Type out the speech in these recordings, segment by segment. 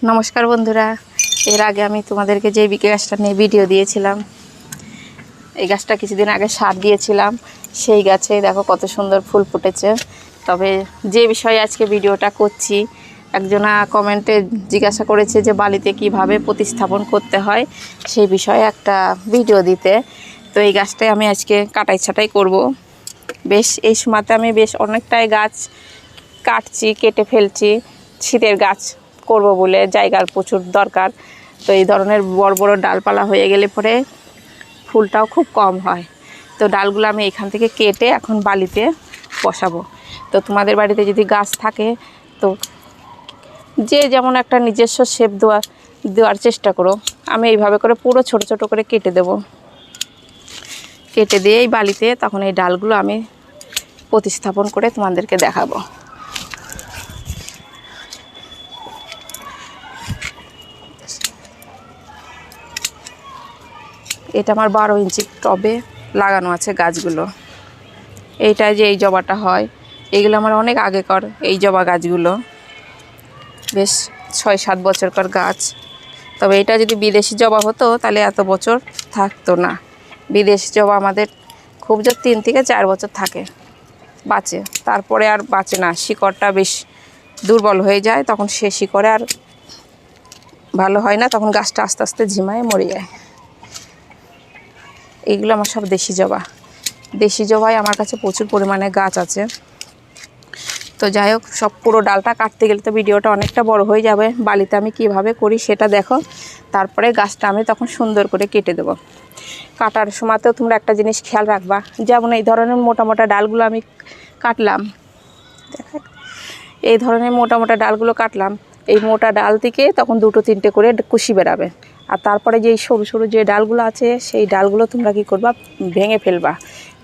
নমস্কার বন্ধুরা, এর আগে আমি তোমাদেরকে যে বিকে গাছটা নিয়ে ভিডিও দিয়েছিলাম, এই গাছটা কিছুদিন আগে সার দিয়েছিলাম। সেই গাছে দেখো কত সুন্দর ফুল ফুটেছে। তবে যে বিষয়ে আজকে ভিডিওটা করছি, একজনা কমেন্টে জিজ্ঞাসা করেছে যে বালিতে কিভাবে প্রতিস্থাপন করতে হয়, সেই বিষয়ে একটা ভিডিও দিতে। তো এই গাছটাই আমি আজকে কাটাই ছাঁটাই করব। বেশ এই সময়তে আমি বেশ অনেকটাই গাছ কাটছি, কেটে ফেলছি। শীতের গাছ করব বলে জায়গার প্রচুর দরকার। তো এই ধরনের বড় বড় ডালপালা হয়ে গেলে পরে ফুলটাও খুব কম হয়। তো ডালগুলো আমি এখান থেকে কেটে এখন বালিতে বসাবো। তো তোমাদের বাড়িতে যদি গাছ থাকে, তো যে যেমন একটা নিজস্ব শেপ দেওয়ার চেষ্টা করো। আমি এইভাবে করে পুরো ছোট ছোট করে কেটে দেব। কেটে দিয়ে এই বালিতে তখন এই ডালগুলো আমি প্রতিস্থাপন করে তোমাদেরকে দেখাবো। এটা আমার 12 ইঞ্চি টবে লাগানো আছে গাছগুলো। এইটাই যে এই জবাটা হয়, এগুলো আমার অনেক আগেকার এই জবা গাছগুলো, বেশ 6-7 বছরকার গাছ। তবে এটা যদি বিদেশি জবা হতো তাহলে এত বছর থাকতো না। বিদেশি জবা আমাদের খুব জোর 3 থেকে 4 বছর থাকে, বাঁচে, তারপরে আর বাঁচে না। শিকড়টা বেশ দুর্বল হয়ে যায়, তখন সে শিকড়ে আর ভালো হয় না, তখন গাছটা আস্তে আস্তে ঝিমায় মরে যায়। এইগুলো আমার সব দেশি জবা। দেশি জবাই আমার কাছে প্রচুর পরিমাণে গাছ আছে। তো যাই হোক, সব পুরো ডালটা কাটতে গেলে তো ভিডিওটা অনেকটা বড় হয়ে যাবে। বালিতে আমি কিভাবে করি সেটা দেখো, তারপরে গাছটা আমি তখন সুন্দর করে কেটে দেব। কাটার সময়তেও তোমরা একটা জিনিস খেয়াল রাখবা, যেমন এই ধরনের মোটা মোটা ডালগুলো আমি কাটলাম, এই ধরনের মোটা মোটা ডালগুলো কাটলাম, এই মোটা ডাল থেকে তখন 2-3টে করে কুশি বেরাবে। আর তারপরে যেই সরু সরু যে ডালগুলো আছে, সেই ডালগুলো তোমরা কী করবা, ভেঙে ফেলবা।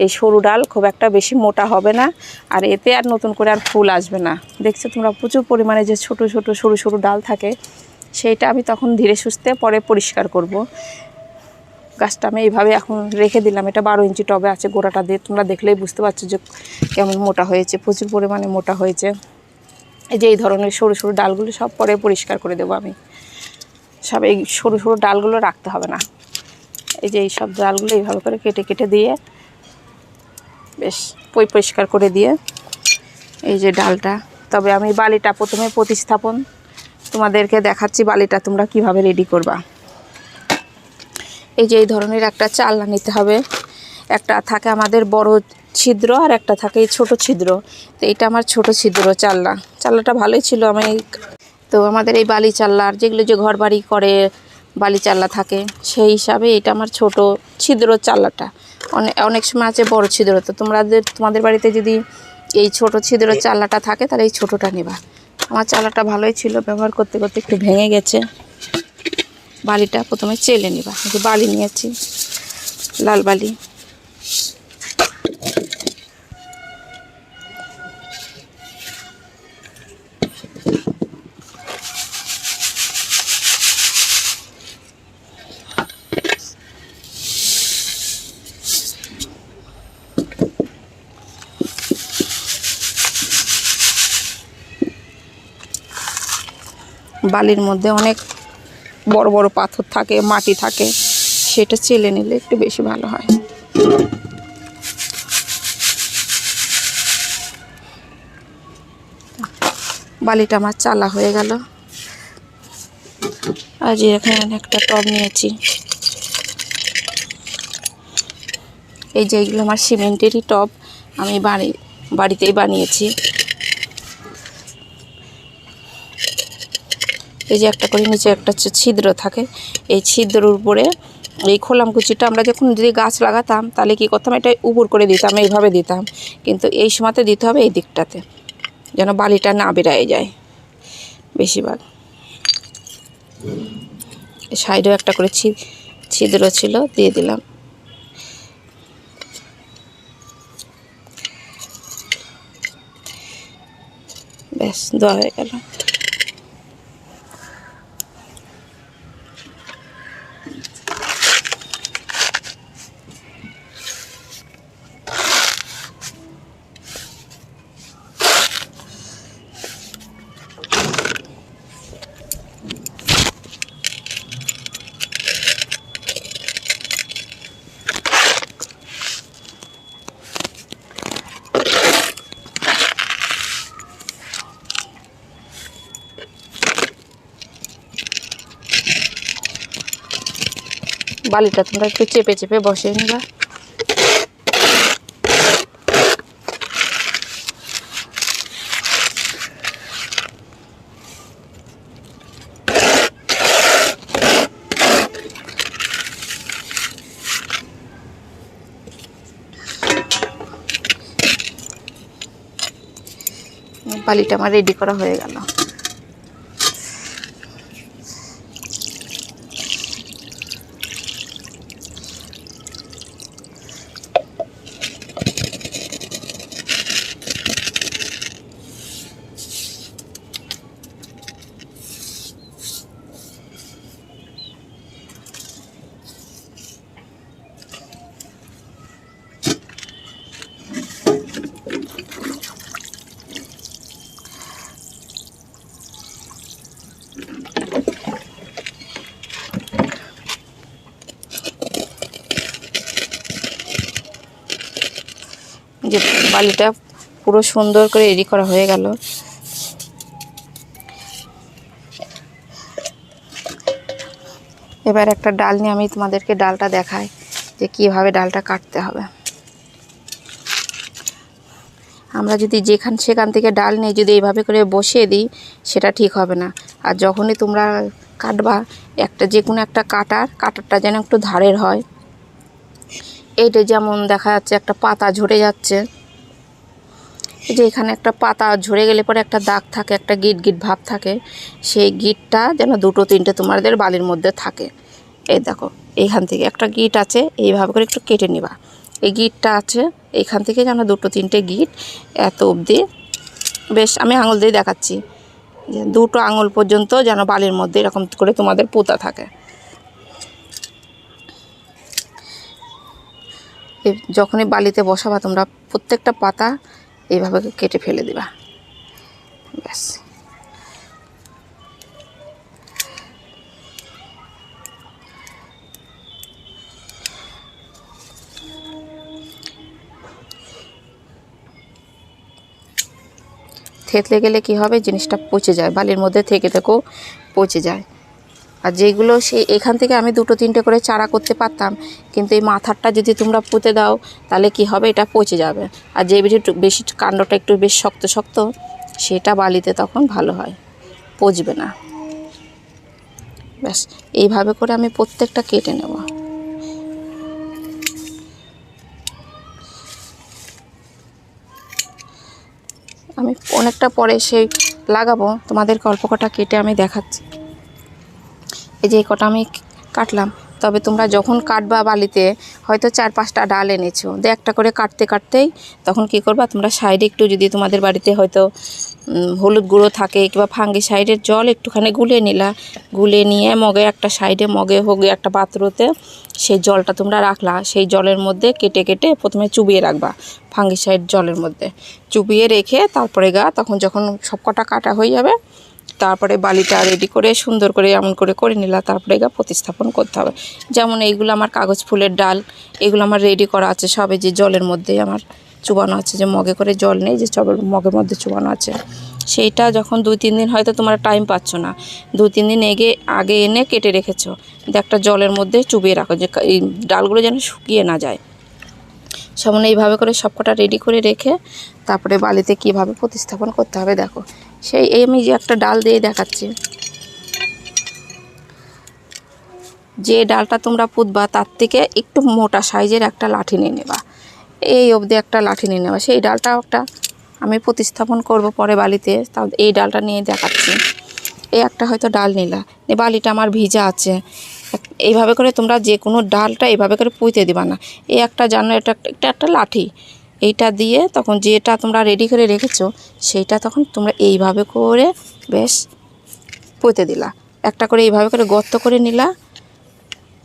এই সরু ডাল খুব একটা বেশি মোটা হবে না, আর এতে আর নতুন করে আর ফুল আসবে না। দেখছো তোমরা প্রচুর পরিমাণে যে ছোট ছোট সরু সরু ডাল থাকে, সেইটা আমি তখন ধীরে সুস্থে পরে পরিষ্কার করব। গাছটা আমি এইভাবে এখন রেখে দিলাম। এটা 12 ইঞ্চি টবে আছে। গোড়াটা দিয়ে তোমরা দেখলেই বুঝতে পারছো যে কেমন মোটা হয়েছে, প্রচুর পরিমাণে মোটা হয়েছে। এই যে এই ধরনের সরু সরু ডালগুলো সব পরে পরিষ্কার করে দেবো আমি। সব এই সরু সরু ডালগুলো রাখতে হবে না। এই যে এই সব ডালগুলো এইভাবে করে কেটে কেটে দিয়ে বেশ পরিষ্কার করে দিয়ে, এই যে ডালটা, তবে আমি বালিটা প্রথমে প্রতিস্থাপন তোমাদেরকে দেখাচ্ছি। বালিটা তোমরা কিভাবে রেডি করবা। এই যে এই ধরনের একটা চালনা নিতে হবে। একটা থাকে আমাদের বড় ছিদ্র, আর একটা থাকে এই ছোটো ছিদ্র। তো এটা আমার ছোট ছিদ্র চাল্লাটা ভালোই ছিল। তো আমাদের এই বালি চাল্লার যেগুলো যে ঘর বাড়ি করে বালি চাল্লা থাকে, সেই হিসাবে এটা আমার ছোট ছিদ্র চাল্লাটা। অনেক সময় আছে বড় ছিদ্র। তো তোমাদের বাড়িতে যদি এই ছোট ছিদ্র চাল্লাটা থাকে, তাহলে এই ছোটোটা নেবা। আমার চাল্লাটা ভালোই ছিল, ব্যবহার করতে করতে একটু ভেঙে গেছে। বালিটা প্রথমে চেলে নিবা। যে বালি নিয়েছি, লাল বালি। বালির মধ্যে অনেক বড় বড় পাথর থাকে, মাটি থাকে, সেটা চেলে নিলে একটু বেশি ভালো হয়। বালিটা আমার চালা হয়ে গেল। আজ এখানে একটা টব নিয়েছি। এই যে এইগুলো আমার সিমেন্টেরই টব, আমি বাড়িতেই বানিয়েছি। এই যে একটা করে নিচে একটা ছিদ্র থাকে, এই ছিদ্রের উপরে এই খোলাম কুচিটা আমরা যখন যদি গাছ লাগাতাম, তাহলে কী করতাম, এটা উপর করে দিতাম, এইভাবে দিতাম। কিন্তু এই সময়তে দিতে হবে এই দিকটাতে, যেন বালিটা না বেরায় যায় বেশিরভাগ। সাইডেও একটা করে ছিদ্র ছিল, দিয়ে দিলাম। ব্যাস, দেওয়া হয়ে গেল। বালিটা তোমরা একটু চেপে চেপে বসিয়ে নিবা। বালিটা আমার রেডি করা হয়ে গেল। যে বালিটা পুরো সুন্দর করে রেডি করা হয়ে গেল। এবার একটা ডাল নিয়ে আমি তোমাদেরকে ডালটা দেখাই যে কীভাবে ডালটা কাটতে হবে। আমরা যদি সেখান থেকে ডাল নিয়ে যদি এইভাবে করে বসিয়ে দিই সেটা ঠিক হবে না। আর যখনই তোমরা কাটবা যে কোনো একটা কাটারটা যেন একটু ধারের হয়। এইটা যেমন দেখা যাচ্ছে একটা পাতা ঝরে যাচ্ছে, যে এখানে একটা পাতা ঝরে গেলে পরে একটা দাগ থাকে, একটা গিট গিট ভাব থাকে, সেই গিটটা যেন 2-3টে তোমাদের বালির মধ্যে থাকে। এই দেখো এইখান থেকে একটা গিট আছে, এইভাবে করে একটু কেটে নিবা। এই গিটটা আছে এইখান থেকে যেন 2-3টে গিট এত অবধি, বেশ আমি আঙুল দিয়ে দেখাচ্ছি যে 2টো আঙুল পর্যন্ত যেন বালির মধ্যে এরকম করে তোমাদের পোতা থাকে। যখনই বালিতে বসাবা তোমরা প্রত্যেকটা পাতা এইভাবে কেটে ফেলে দিবা। ব্যাস থেতলে গেলে কি হবে, জিনিসটা পচে যায়, বালির মধ্যে থেকে থেকেও পচে যায়। আর যেগুলো এখান থেকে আমি 2-3টে করে চারা করতে পারতাম, কিন্তু এই মাথারটা যদি তোমরা পুঁতে দাও তাহলে কি হবে, এটা পচে যাবে। আর যে বেশি কাণ্ডটা একটু বেশ শক্ত শক্ত, সেটা বালিতে তখন ভালো হয়, পচবে না। ব্যাস এইভাবে করে আমি প্রত্যেকটা কেটে নেব। আমি অনেকটা পরে লাগাবো, তোমাদেরকে অল্প কটা কেটে আমি দেখাচ্ছি। এই যে কটা আমি কাটলাম, তবে তোমরা যখন কাটবা বালিতে হয়তো 4-5টা ডাল এনেছো, একটা করে কাটতে কাটতেই তখন কি করবা, তোমরা সাইডে একটু যদি তোমাদের বাড়িতে হয়তো হলুদ গুঁড়ো থাকে কিংবা ফাঙ্গিসাইডের জল একটুখানি গুলে নিলা, গুলে নিয়ে একটা সাইডে মগে হোক একটা পাত্রতে সেই জলটা তোমরা রাখলা। সেই জলের মধ্যে কেটে কেটে প্রথমে চুবিয়ে রাখবা, ফাঙ্গিসাইড জলের মধ্যে চুবিয়ে রেখে তারপরে তখন যখন সব কটা কাটা হয়ে যাবে তারপরে বালিটা রেডি করে সুন্দর করে এমন করে নিলা, তারপরে প্রতিস্থাপন করতে হবে। যেমন এইগুলো আমার কাগজ ফুলের ডাল, এগুলো আমার রেডি করা আছে সবে, যে জলের মধ্যে আমার চুবানো আছে, যে মগে করে জল নেই, যে মগের মধ্যে চুবানো আছে। সেইটা যখন 2-3 দিন হয়তো তোমরা টাইম পাচ্ছ না, 2-3 দিন আগে এনে কেটে রেখেছো, একটা জলের মধ্যে চুবিয়ে রাখো, যে এই ডালগুলো যেন শুকিয়ে না যায়। সামনে এইভাবে করে সবকটা রেডি করে রেখে তারপরে বালিতে কিভাবে প্রতিস্থাপন করতে হবে দেখো। আমি যে একটা ডাল দিয়ে দেখাচ্ছি, যে ডালটা তোমরা পুঁতবা তার থেকে একটু মোটা সাইজের একটা লাঠি নিয়ে নেবা, এই অবধি একটা লাঠি নিয়ে নেবা। সেই ডালটা আমি প্রতিস্থাপন করব পরে বালিতে, তাও এই ডালটা নিয়ে দেখাচ্ছি। এই একটা হয়তো ডাল নিলা, বালিটা আমার ভিজা আছে, এইভাবে করে তোমরা যে কোনো ডালটা এইভাবে করে পুঁতে দিবা না। এই একটা জানো এটা একটা লাঠি, এইটা দিয়ে তখন যেটা তোমরা রেডি করে রেখেছো সেইটা তখন তোমরা এইভাবে করে বেশ পুঁতে দিলা। একটা করে এইভাবে করে গর্ত করে নিলা,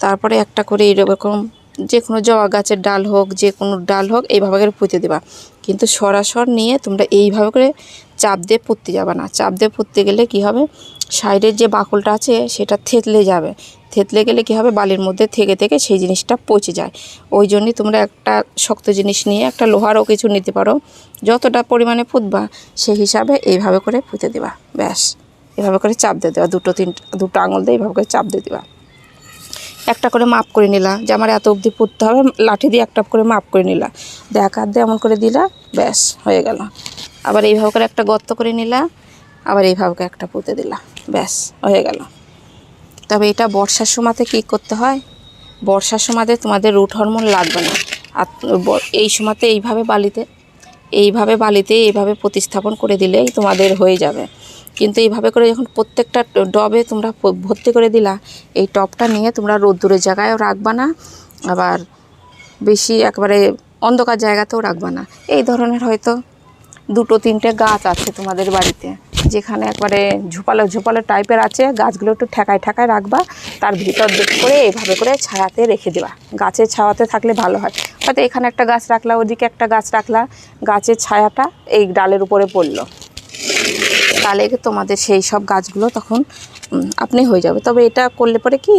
তারপরে একটা করে এইরকম যে কোনো জবা গাছের ডাল হোক, যে কোনো ডাল হোক, এইভাবে করে পুঁতে দেবা। কিন্তু সরাসর নিয়ে তোমরা এইভাবে করে চাপ দিয়ে পুঁততে যাবে না। চাপ দিয়ে পুঁততে গেলে কি হবে, সাইডের যে বাকলটা আছে সেটা থেতলে যাবে, থেতলে গেলে কি হবে, বালির মধ্যে থেকে থেকে সেই জিনিসটা পচে যায়। ওই জন্যই তোমরা একটা শক্ত জিনিস নিয়ে, একটা লোহারও কিছু নিতে পারো, যতটা পরিমাণে পুঁতবা সেই হিসাবে এইভাবে করে পুঁতে দেবা। ব্যাস এভাবে করে চাপ দিয়ে দেওয়া, 2-3 আঙুল দিয়ে এইভাবে করে চাপ দিয়ে দেবা। একটা করে মাপ করে নিলা যে আমার এত অবধি পুঁততে হবে, লাঠি দিয়ে একটা করে মাপ করে নিলা, দিয়ে এক হাত দিয়ে এমন করে দিলা, ব্যাস হয়ে গেল। আবার এইভাবে করে একটা গর্ত করে নিলা, আবার এইভাবে করে একটা পুঁতে দিলা, ব্যাস হয়ে গেল। তবে এটা বর্ষার সময়তে কী করতে হয়, বর্ষার সময়তে তোমাদের রুট হরমোন লাগবে না। আর এই সময়তে এইভাবে বালিতে এইভাবে প্রতিস্থাপন করে দিলেই তোমাদের হয়ে যাবে। কিন্তু এইভাবে করে যখন প্রত্যেকটা টবে তোমরা ভর্তি করে দিলা, এই টবটা নিয়ে তোমরা রোদ্দুরের জায়গায়ও রাখবা না, আবার বেশি একবারে অন্ধকার জায়গাতেও রাখবা না। এই ধরনের হয়তো 2-3টে গাছ আছে তোমাদের বাড়িতে, যেখানে একবারে ঝোপালো টাইপের আছে, গাছগুলো একটু ঠেকায় রাখবা, তার ভিতর দিক করে এইভাবে করে ছায়াতে রেখে দেবা। গাছের ছায়াতে থাকলে ভালো হয়। হয়তো এখানে একটা গাছ রাখলা, ওদিকে একটা গাছ রাখলা, গাছের ছায়াটা এই ডালের উপরে পড়লো, তাহলে তোমাদের সেই সব গাছগুলো তখন আপনি হয়ে যাবে। তবে এটা করলে পরে কি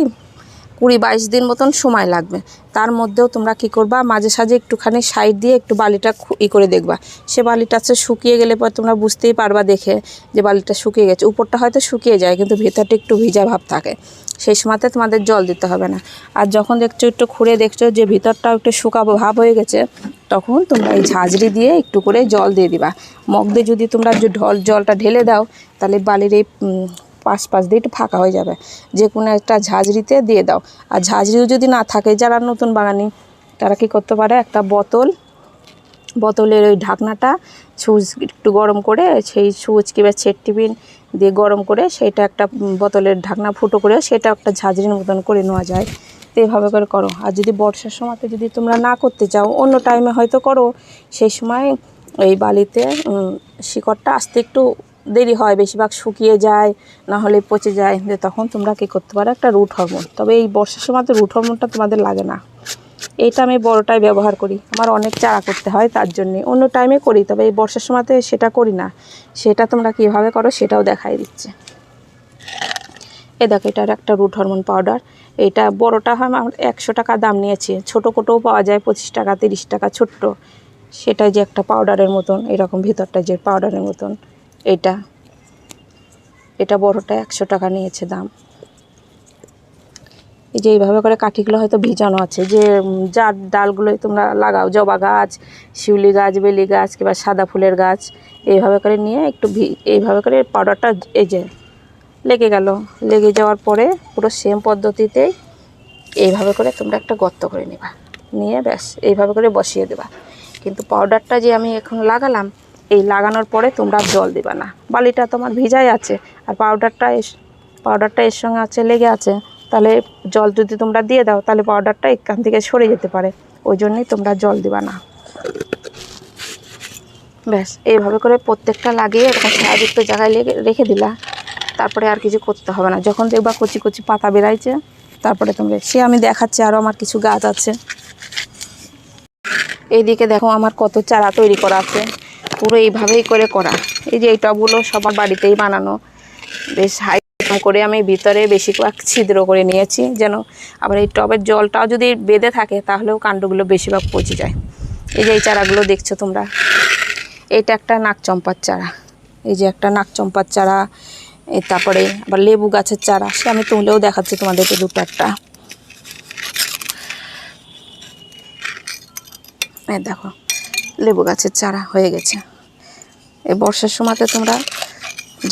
20-22 দিন মতন সময় লাগবে। তার মধ্যেও তোমরা কি করবা, মাঝে সাঝে একটুখানি সাইড দিয়ে একটু বালিটা করে দেখবা, সে বালিটা শুকিয়ে গেলে পর তোমরা বুঝতেই পারবা দেখে যে বালিটা শুকিয়ে গেছে। উপরটা হয়তো শুকিয়ে যায় কিন্তু ভেতরটা একটু ভিজা ভাব থাকে, সেই সময়তে তোমাদের জল দিতে হবে না। আর যখন দেখছো একটু খুঁড়ে দেখছো যে ভিতরটাও একটু শুকাবো ভাব হয়ে গেছে, তখন তোমরা এই ঝাঁঝরি দিয়ে একটু করে জল দিয়ে দিবা। মগ দিয়ে যদি তোমরা জলটা ঢেলে দাও, তাহলে বালির এই পাশ দিয়ে একটু ফাঁকা হয়ে যাবে। যে কোনো একটা ঝাঁঝরিতে দিয়ে দাও। আর ঝাঁঝরিও যদি না থাকে, যারা নতুন বাগানি তারা কী করতে পারে, একটা বোতলের ওই ঢাকনাটা সুইচ একটু গরম করে, সেই সুইচ কিংবা ছেট টিফিন দিয়ে গরম করে সেইটা একটা বোতলের ঢাকনা ফুটো করে সেটা একটা ঝাঁঝরির মতন করে নেওয়া যায়। তো এইভাবে করে করো। আর যদি বর্ষার সময়তে যদি তোমরা না করতে চাও, অন্য টাইমে হয়তো করো, সেই সময় এই বালিতে শিকড়টা আসতে একটু দেরি হয়, বেশিরভাগ শুকিয়ে যায়, না হলে পচে যায়। তখন তোমরা কী করতে পারো, একটা রুট হরমোন। তবে এই বর্ষার সময়তে রুট হরমোনটা তোমাদের লাগে না, এইটা আমি বড়টাই ব্যবহার করি, আমার অনেক চারা করতে হয় তার জন্যে। অন্য টাইমে করি, তবে এই বর্ষার সময়তে সেটা করি না। সেটা তোমরা কীভাবে করো সেটাও দেখাই দিচ্ছে। এই দেখো, এটার একটা রুট হরমোন পাউডার। এটা বড়টা হয় আমার 100 টাকা দাম নিয়েছে, ছোটো কোটোও পাওয়া যায় 25 টাকা 30 টাকা ছোট্ট। সেটাই যে একটা পাউডারের মতন, এরকম ভিতরটা যে পাউডারের মতন, এটা বড়টা 100 টাকা নিয়েছে দাম। এই যে এইভাবে করে কাঠিগুলো হয়তো ভিজানো আছে, যে যার ডালগুলোই তোমরা লাগাও, জবা গাছ, শিউলি গাছ, বেলি গাছ কিংবা সাদা ফুলের গাছ, এইভাবে করে নিয়ে একটু এইভাবে করে পাউডারটা এই যে লেগে যাওয়ার পরে পুরো সেম পদ্ধতিতেই এইভাবে করে তোমরা একটা গর্ত করে নেবা, নিয়ে ব্যাস এইভাবে করে বসিয়ে দেবা। কিন্তু পাউডারটা যে আমি এখন লাগালাম, এই লাগানোর পরে তোমরা জল দেবা না, বালিটা তোমার ভিজাই আছে, আর পাউডারটা এর সঙ্গে আছে, লেগে আছে, তাহলে জল যদি তোমরা দিয়ে দাও, তাহলে পাউডারটা এখান থেকে সরে যেতে পারে, ওই জন্যই তোমরা জল দিবা না। ব্যাস এইভাবে করে প্রত্যেকটা লাগিয়ে এরকম ছায়াযুক্ত জায়গায় রেখে দিলা, তারপরে আর কিছু করতে হবে না। যখন দেখবা কচি কচি পাতা বেরাইছে, তারপরে তোমরা আমি দেখাচ্ছি, আরও আমার কিছু গাছ আছে। এইদিকে দেখো আমার কত চারা তৈরি করা আছে, পুরো এইভাবেই করা। এই যে এই টবগুলো সবার বাড়িতেই বানানো, বেশ হাই করে আমি ভিতরে বেশি ছিদ্র করে নিয়েছি, যেন আবার এই টবের জলটাও যদি বেঁধে থাকে তাহলেও কাণ্ডগুলো বেশিরভাগ পচে যায়। এই যে এই চারাগুলো দেখছো তোমরা, এটা একটা নাকচম্পার চারা, এই যে একটা নাকচম্পার চারা, তারপরে আবার লেবু গাছের চারা, সে আমি তুলেও দেখাচ্ছি তোমাদেরকে দুটো একটা। দেখো লেবু গাছের চারা হয়ে গেছে। এই বর্ষার সময়তে তোমরা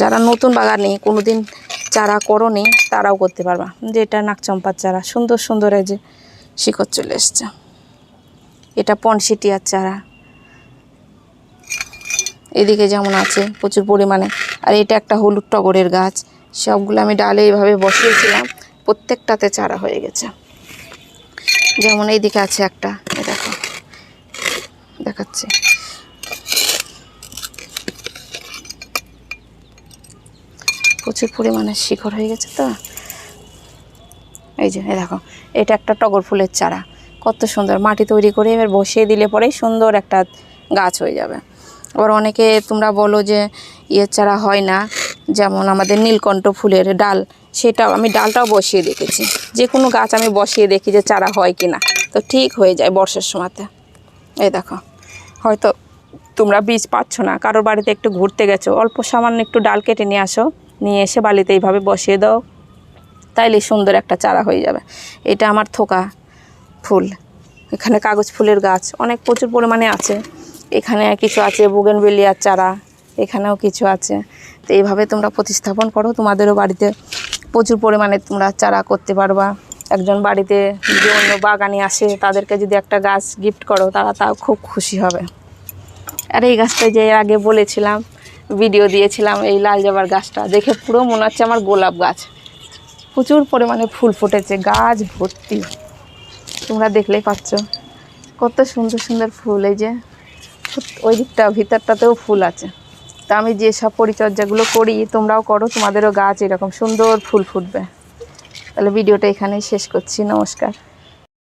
যারা নতুন বাগানে কোনোদিন চারা করোনি তারাও করতে পারবা। যে এটা নাকচম্পার চারা, সুন্দর সুন্দর এই যে শিকড় চলে এসছে। এটা পনসিটিয়ার চারা, এদিকে যেমন আছে প্রচুর পরিমাণে। আর এটা একটা হলুদ টগরের গাছ, সবগুলো আমি ডালে এইভাবে বসিয়েছিলাম, প্রত্যেকটাতে চারা হয়ে গেছে। যেমন এইদিকে আছে একটা, দেখো দেখাচ্ছে, প্রচুর পরিমাণে শিকড় হয়ে গেছে। তো এই যে দেখো, এটা একটা টগর ফুলের চারা, কত সুন্দর, মাটি তৈরি করে এবার বসিয়ে দিলে পরেই সুন্দর একটা গাছ হয়ে যাবে। আবার অনেকে তোমরা বলো যে চারা হয় না, যেমন আমাদের নীলকণ্ঠ ফুলের ডাল, সেটাও আমি ডালটাও বসিয়ে দেখেছি। যে কোনো গাছ আমি বসিয়ে দেখি যে চারা হয় কি না, তো ঠিক হয়ে যায় বর্ষার সময়তে। এই দেখো, হয়তো তোমরা বীজ পাচ্ছ না, কারোর বাড়িতে একটু ঘুরতে গেছো, অল্প সামান্য একটু ডাল কেটে নিয়ে আসো, নিয়ে এসে বালিতে এইভাবে বসিয়ে দাও, তাইলে সুন্দর একটা চারা হয়ে যাবে। এটা আমার থোকা ফুল, এখানে কাগজ ফুলের গাছ অনেক প্রচুর পরিমাণে আছে। এখানে কিছু আছে বুগেনভেলিয়ার চারা, এখানেও কিছু আছে। তো এইভাবে তোমরা প্রতিস্থাপন করো, তোমাদেরও বাড়িতে প্রচুর পরিমাণে তোমরা চারা করতে পারবা। একজন বাড়িতে যদি অন্য বাগানি আসে তাদেরকে যদি একটা গাছ গিফট করো, তাও খুব খুশি হবে। আর এই গাছটা যে আগে বলেছিলাম, ভিডিও দিয়েছিলাম, এই লাল জবার গাছটা দেখে পুরো মনে হচ্ছে আমার গোলাপ গাছ। প্রচুর পরিমাণে ফুল ফুটেছে, গাছ ভর্তি, তোমরা দেখলেই পাচ্ছ কত সুন্দর সুন্দর ফুল। এই যে ওই দিকটা ভিতরটাতেও ফুল আছে। তা আমি যেসব পরিচর্যাগুলো করি তোমরাও করো, তোমাদেরও গাছ এরকম সুন্দর ফুল ফুটবে। তাহলে ভিডিওটা এখানেই শেষ করছি, নমস্কার।